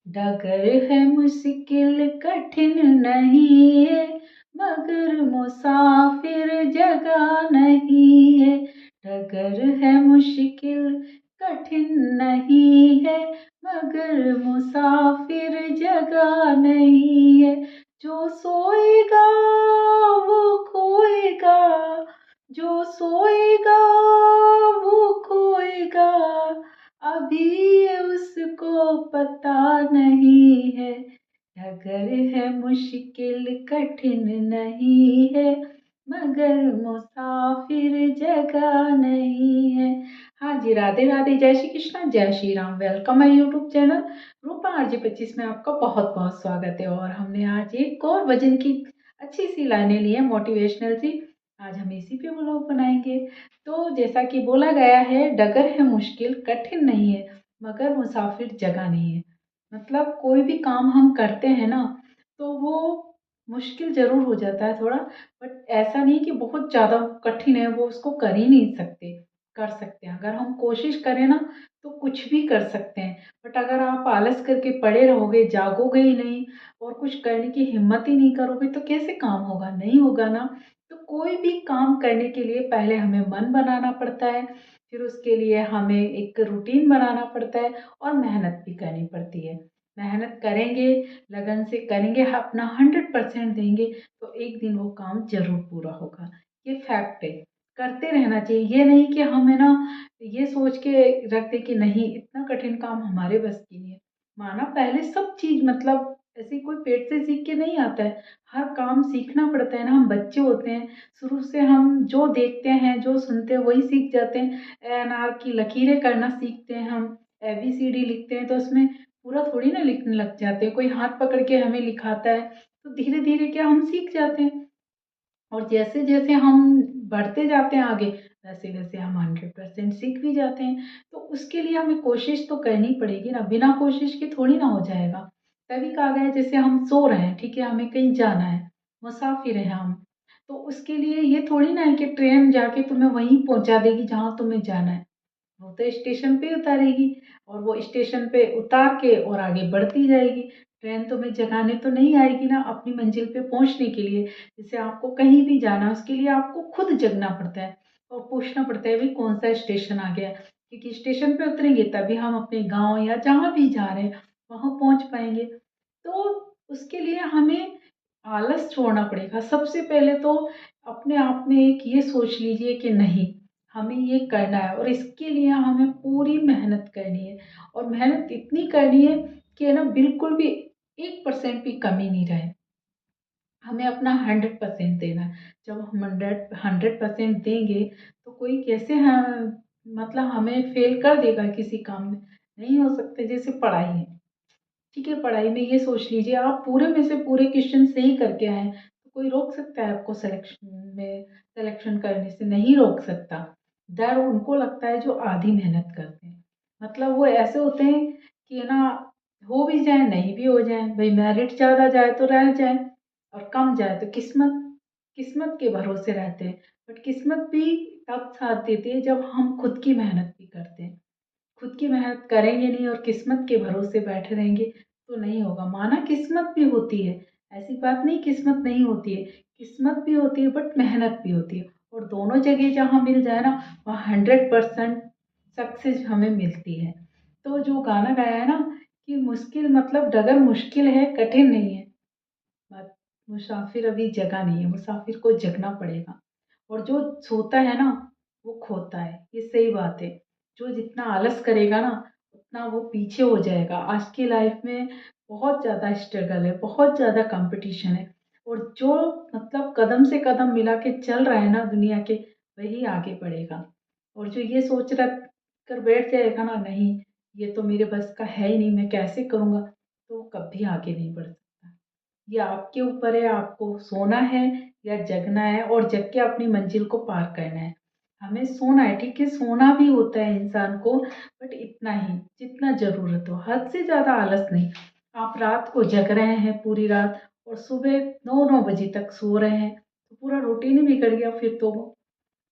डगर है मुश्किल कठिन नहीं है, मगर मुसाफिर जगह नहीं है। डगर है मुश्किल कठिन नहीं है, मगर मुसाफिर जगह नहीं है। जो सोएगा वो खोएगा, जो सोएगा वो खोएगा, अभी ये उसको पता नहीं है। डगर है मुश्किल कठिन नहीं है, मगर मुसाफिर जगह नहीं है। हाँ जी, राधे राधे, जय श्री कृष्णा, जय Shri Ram. Welcome my YouTube channel Rupa RJ25 में आपका बहुत बहुत स्वागत है। और हमने आज एक और भजन की अच्छी सी लाइनें ली है, मोटिवेशनल सी। आज हम इसी पे व्लॉग बनाएंगे। तो जैसा कि बोला गया है, डगर है मुश्किल कठिन नहीं है, मगर मुसाफिर जगह नहीं है। मतलब कोई भी काम हम करते हैं ना, तो वो मुश्किल ज़रूर हो जाता है थोड़ा, बट ऐसा नहीं कि बहुत ज़्यादा कठिन है, वो उसको कर ही नहीं सकते। कर सकते हैं, अगर हम कोशिश करें ना तो कुछ भी कर सकते हैं। बट अगर आप आलस करके पड़े रहोगे, जागोगे ही नहीं और कुछ करने की हिम्मत ही नहीं करोगे, तो कैसे काम होगा? नहीं होगा ना। तो कोई भी काम करने के लिए पहले हमें मन बनाना पड़ता है, फिर उसके लिए हमें एक रूटीन बनाना पड़ता है और मेहनत भी करनी पड़ती है। मेहनत करेंगे, लगन से करेंगे, अपना 100% देंगे, तो एक दिन वो काम ज़रूर पूरा होगा। ये फैक्ट है। करते रहना चाहिए। ये नहीं कि हम है ना ये सोच के रख दें कि नहीं, इतना कठिन काम हमारे बस की नहीं है। माना पहले सब चीज़, मतलब ऐसे कोई पेट से सीख के नहीं आता है। हर काम सीखना पड़ता है ना। हम बच्चे होते हैं, शुरू से हम जो देखते हैं, जो सुनते हैं, वही सीख जाते हैं। ए अनार की लकीरें करना सीखते हैं हम, ABCD लिखते हैं, तो उसमें पूरा थोड़ी ना लिखने लग जाते हैं। कोई हाथ पकड़ के हमें लिखाता है, तो धीरे धीरे क्या हम सीख जाते हैं। और जैसे जैसे हम बढ़ते जाते हैं आगे, वैसे वैसे हम 100% सीख भी जाते हैं। तो उसके लिए हमें कोशिश तो करनी पड़ेगी ना, बिना कोशिश के थोड़ी ना हो जाएगा। तभी कहा गया है, जैसे हम सो रहे हैं, ठीक है, हमें कहीं जाना है, मुसाफिर हैं हम, तो उसके लिए ये थोड़ी ना है कि ट्रेन जाके तुम्हें वहीं पहुंचा देगी जहाँ तुम्हें जाना है। वो तो स्टेशन पे उतारेगी, और वो स्टेशन पे उतार के और आगे बढ़ती जाएगी। ट्रेन तुम्हें जगाने तो नहीं आएगी ना अपनी मंजिल पे पहुंचने के लिए। जैसे आपको कहीं भी जाना है, उसके लिए आपको खुद जगना पड़ता है और पूछना पड़ता है भाई कौन सा स्टेशन आ गया, क्योंकि स्टेशन पे उतरेंगे तभी हम अपने गांव या जहाँ भी जा रहे हैं वहां पहुंच पाएंगे। तो उसके लिए हमें आलस छोड़ना पड़ेगा। सबसे पहले तो अपने आप में एक ये सोच लीजिए कि नहीं, हमें ये करना है और इसके लिए हमें पूरी मेहनत करनी है। और मेहनत इतनी करनी है कि है ना, बिल्कुल भी 1% भी कमी नहीं रहे। हमें अपना 100% देना है। जब हम 100% देंगे, तो कोई कैसे मतलब हमें फेल कर देगा किसी काम में? नहीं हो सकता। जैसे पढ़ाई है, ठीक है, पढ़ाई में ये सोच लीजिए आप पूरे में से पूरे क्वेश्चन सही करके आए हैं, तो कोई रोक सकता है आपको सिलेक्शन करने से? नहीं रोक सकता। डर उनको लगता है जो आधी मेहनत करते हैं। मतलब वो ऐसे होते हैं कि है ना, हो भी जाए नहीं भी हो जाए, भाई मेरिट ज़्यादा जाए तो रह जाए और कम जाए तो किस्मत, किस्मत के भरोसे रहते हैं। बट किस्मत भी तब साथ देती है जब हम खुद की मेहनत भी करते हैं। खुद की मेहनत करेंगे नहीं और किस्मत के भरोसे बैठे रहेंगे तो नहीं होगा। माना किस्मत भी होती है, ऐसी बात नहीं किस्मत नहीं होती है, किस्मत भी होती है बट मेहनत भी होती है। और दोनों जगह जहाँ मिल जाए ना, वहाँ 100% सक्सेस हमें मिलती है। तो जो गाना गाया है ना कि मुश्किल, मतलब डगर मुश्किल है कठिन नहीं है, बट मुसाफिर अभी जगा नहीं है, मुसाफिर को जगना पड़ेगा। और जो सोता है ना वो खोता है, ये सही बात है। जो जितना आलस करेगा ना, उतना वो पीछे हो जाएगा। आज की लाइफ में बहुत ज़्यादा स्ट्रगल है, बहुत ज़्यादा कंपटीशन है। और जो मतलब कदम से कदम मिला के चल रहा है ना दुनिया के, वही आगे बढ़ेगा। और जो ये सोच रख कर बैठ जाएगा ना, नहीं ये तो मेरे बस का है ही नहीं, मैं कैसे करूँगा, तो वो कभी आगे नहीं बढ़ सकता। ये आपके ऊपर है, आपको सोना है या जगना है, और जग के अपनी मंजिल को पार करना है। हमें सोना है, ठीक है, सोना भी होता है इंसान को, बट इतना ही जितना ज़रूरत हो, हद से ज़्यादा आलस नहीं। आप रात को जग रहे हैं पूरी रात और सुबह 9-9 बजे तक सो रहे हैं, तो पूरा रूटीन ही बिगड़ गया फिर तो।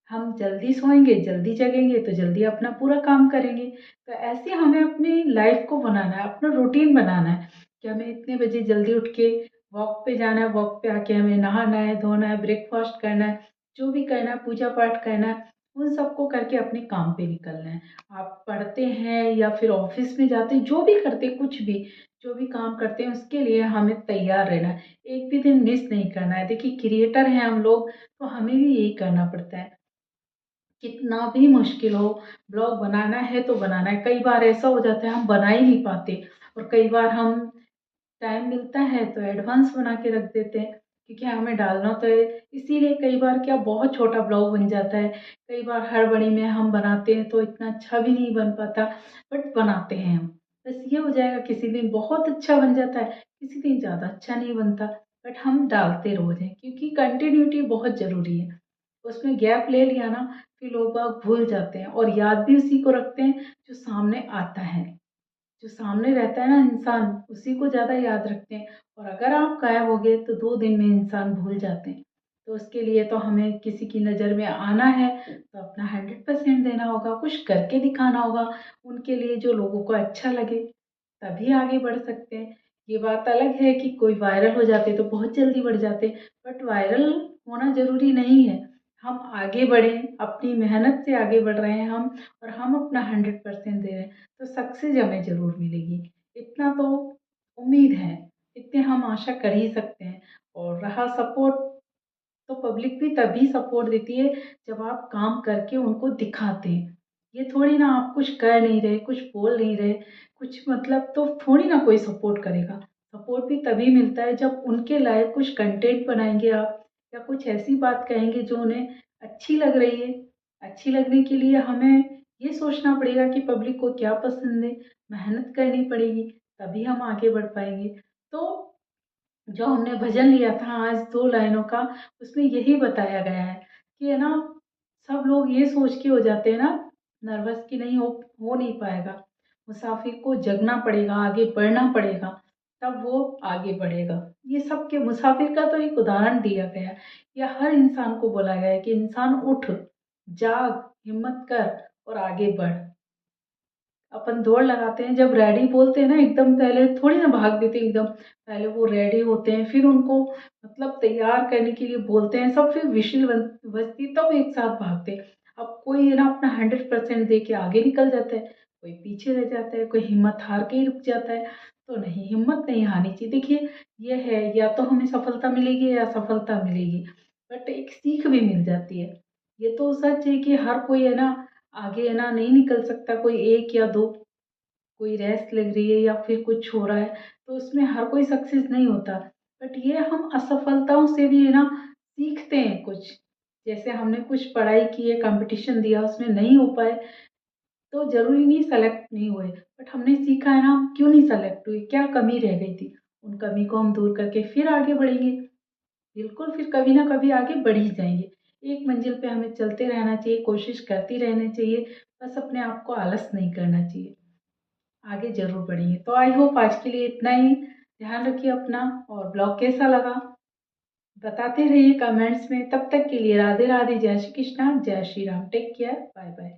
हम जल्दी सोएंगे, जल्दी जगेंगे तो जल्दी अपना पूरा काम करेंगे। तो ऐसे हमें अपनी लाइफ को बनाना है, अपना रूटीन बनाना है कि हमें इतने बजे जल्दी उठ के वॉक पे जाना है, वॉक पे आके हमें नहाना है, धोना है, ब्रेकफास्ट करना है, जो भी करना है, पूजा पाठ करना है, उन सबको करके अपने काम पे निकलना है। आप पढ़ते हैं या फिर ऑफिस में जाते हैं, जो भी करते हैं, कुछ भी जो भी काम करते हैं उसके लिए हमें तैयार रहना है, एक भी दिन मिस नहीं करना है। देखिए क्रिएटर हैं हम लोग, तो हमें भी यही करना पड़ता है। कितना भी मुश्किल हो, ब्लॉग बनाना है तो बनाना है। कई बार ऐसा हो जाता है हम बना ही नहीं पाते, और कई बार हम टाइम मिलता है तो एडवांस बना के रख देते हैं, क्योंकि हमें डालना तो है। इसीलिए कई बार क्या बहुत छोटा ब्लॉग बन जाता है, कई बार हड़बड़ी में हम बनाते हैं तो इतना अच्छा भी नहीं बन पाता, बट बनाते हैं हम। बस ये हो जाएगा, किसी दिन बहुत अच्छा बन जाता है, किसी दिन ज़्यादा अच्छा नहीं बनता, बट हम डालते रोज़ हैं, क्योंकि कंटिन्यूटी बहुत ज़रूरी है। उसमें गैप ले लिया ना, फिर लोग बाग भूल जाते हैं, और याद भी उसी को रखते हैं जो सामने आता है। जो सामने रहता है ना इंसान, उसी को ज़्यादा याद रखते हैं, और अगर आप गायब हो गए तो 2 दिन में इंसान भूल जाते हैं। तो उसके लिए तो हमें किसी की नज़र में आना है तो अपना 100% देना होगा, कुछ करके दिखाना होगा उनके लिए जो लोगों को अच्छा लगे, तभी आगे बढ़ सकते हैं। ये बात अलग है कि कोई वायरल हो जाते तो बहुत जल्दी बढ़ जाते, बट वायरल होना ज़रूरी नहीं है। हम आगे बढ़ें, अपनी मेहनत से आगे बढ़ रहे हैं हम, और हम अपना 100% दे रहे हैं, तो सक्सेस हमें ज़रूर मिलेगी। इतना तो उम्मीद है, इतने हम आशा कर ही सकते हैं। और रहा सपोर्ट, तो पब्लिक भी तभी सपोर्ट देती है जब आप काम करके उनको दिखाते हैं। ये थोड़ी ना आप कुछ कर नहीं रहे, कुछ बोल नहीं रहे, कुछ मतलब तो थोड़ी ना कोई सपोर्ट करेगा। सपोर्ट भी तभी मिलता है जब उनके लायक कुछ कंटेंट बनाएँगे आप, या कुछ ऐसी बात कहेंगे जो उन्हें अच्छी लग रही है। अच्छी लगने के लिए हमें ये सोचना पड़ेगा कि पब्लिक को क्या पसंद है, मेहनत करनी पड़ेगी, तभी हम आगे बढ़ पाएँगे। तो जो हमने भजन लिया था आज 2 लाइनों का, उसमें यही बताया गया है कि है ना, सब लोग ये सोच के हो जाते हैं ना नर्वस कि नहीं हो नहीं पाएगा। मुसाफिर को जगना पड़ेगा, आगे बढ़ना पड़ेगा, तब वो आगे बढ़ेगा। ये सबके मुसाफिर का तो एक उदाहरण दिया गया है, या हर इंसान को बोला गया है कि इंसान उठ, जाग, हिम्मत कर और आगे बढ़। अपन दौड़ लगाते हैं जब रेडी बोलते हैं ना, एकदम पहले थोड़ी ना भाग देते हैं एकदम, पहले वो रेडी होते हैं, फिर उनको मतलब तैयार करने के लिए बोलते हैं सब, फिर विशिल बजती तब एक साथ भागते हैं। अब कोई है ना अपना 100% दे के आगे निकल जाता है, कोई पीछे रह जाता है, कोई हिम्मत हार के ही रुक जाता है। तो नहीं, हिम्मत नहीं हारनी चाहिए। देखिए ये है, या तो हमें सफलता मिलेगी या असफलता मिलेगी, बट एक सीख भी मिल जाती है। ये तो सच है कि हर कोई है ना आगे है ना नहीं निकल सकता, कोई 1 या 2, कोई रेस लग रही है या फिर कुछ हो रहा है, तो उसमें हर कोई सक्सेस नहीं होता। बट ये हम असफलताओं से भी है ना सीखते हैं कुछ। जैसे हमने कुछ पढ़ाई की है, कॉम्पिटिशन दिया, उसमें नहीं हो पाए, तो ज़रूरी नहीं सेलेक्ट नहीं हुए, बट हमने सीखा है ना हम क्यों नहीं सेलेक्ट हुए, क्या कमी रह गई थी। उन कमी को हम दूर करके फिर आगे बढ़ेंगे। बिल्कुल, फिर कभी ना कभी आगे बढ़ ही जाएँगे। एक मंजिल पे हमें चलते रहना चाहिए, कोशिश करती रहनी चाहिए, बस अपने आप को आलस नहीं करना चाहिए। आगे ज़रूर बढ़ेंगे। तो आई होप आज के लिए इतना ही। ध्यान रखिए अपना, और ब्लॉग कैसा लगा बताते रहिए कमेंट्स में। तब तक के लिए राधे राधे, जय श्री कृष्णा, जय Shri Ram. Take care, bye bye.